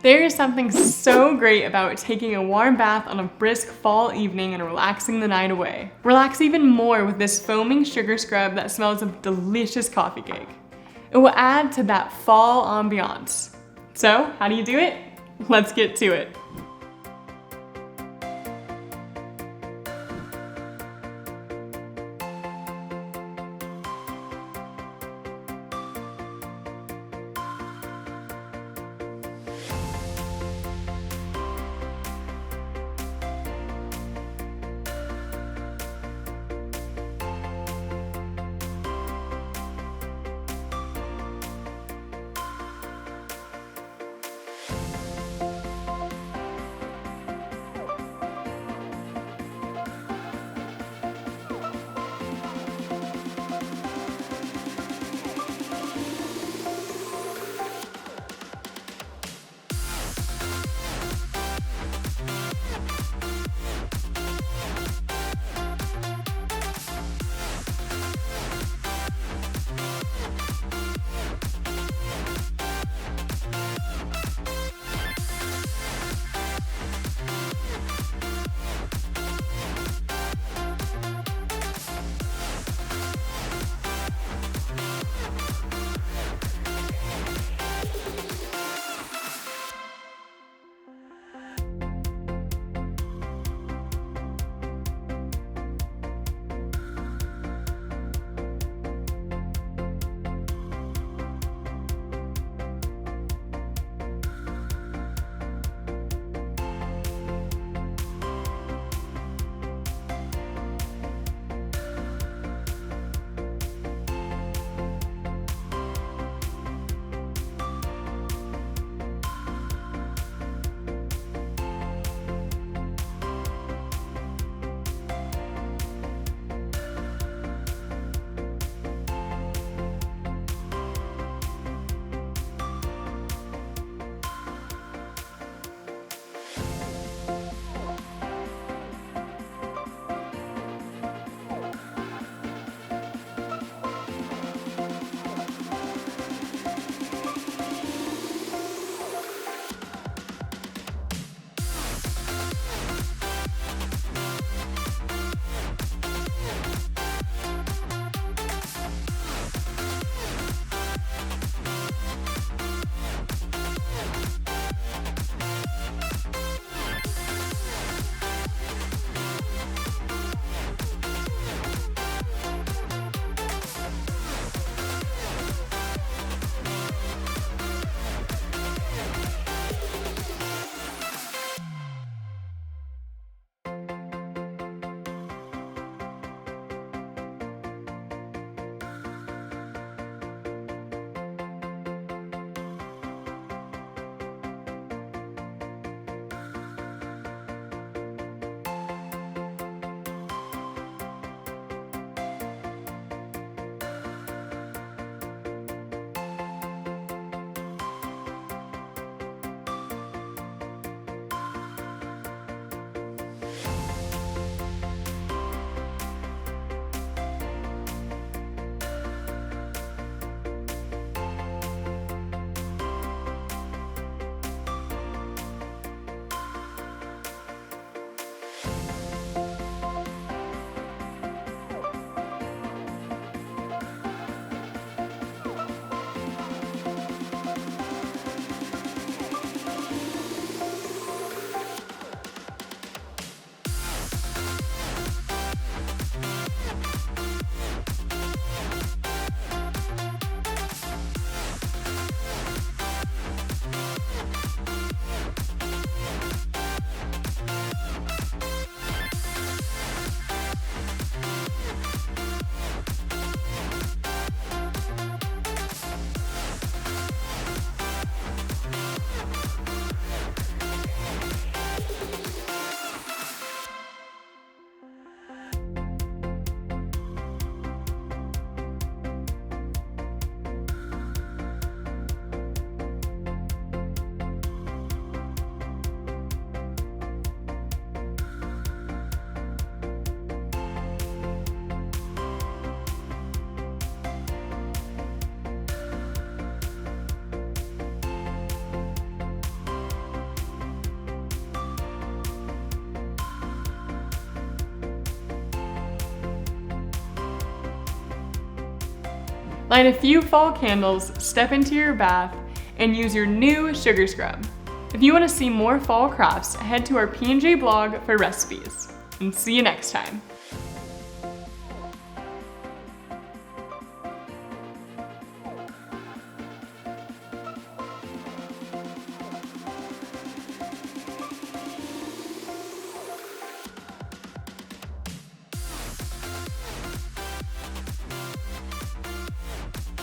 There is something so great about taking a warm bath on a brisk fall evening and relaxing the night away. Relax even more with this foaming sugar scrub that smells of delicious coffee cake. It will add to that fall ambiance. So, how do you do it? Let's get to it. Light a few fall candles, step into your bath, and use your new sugar scrub. If you want to see more fall crafts, head to our P&J blog for recipes. And see you next time.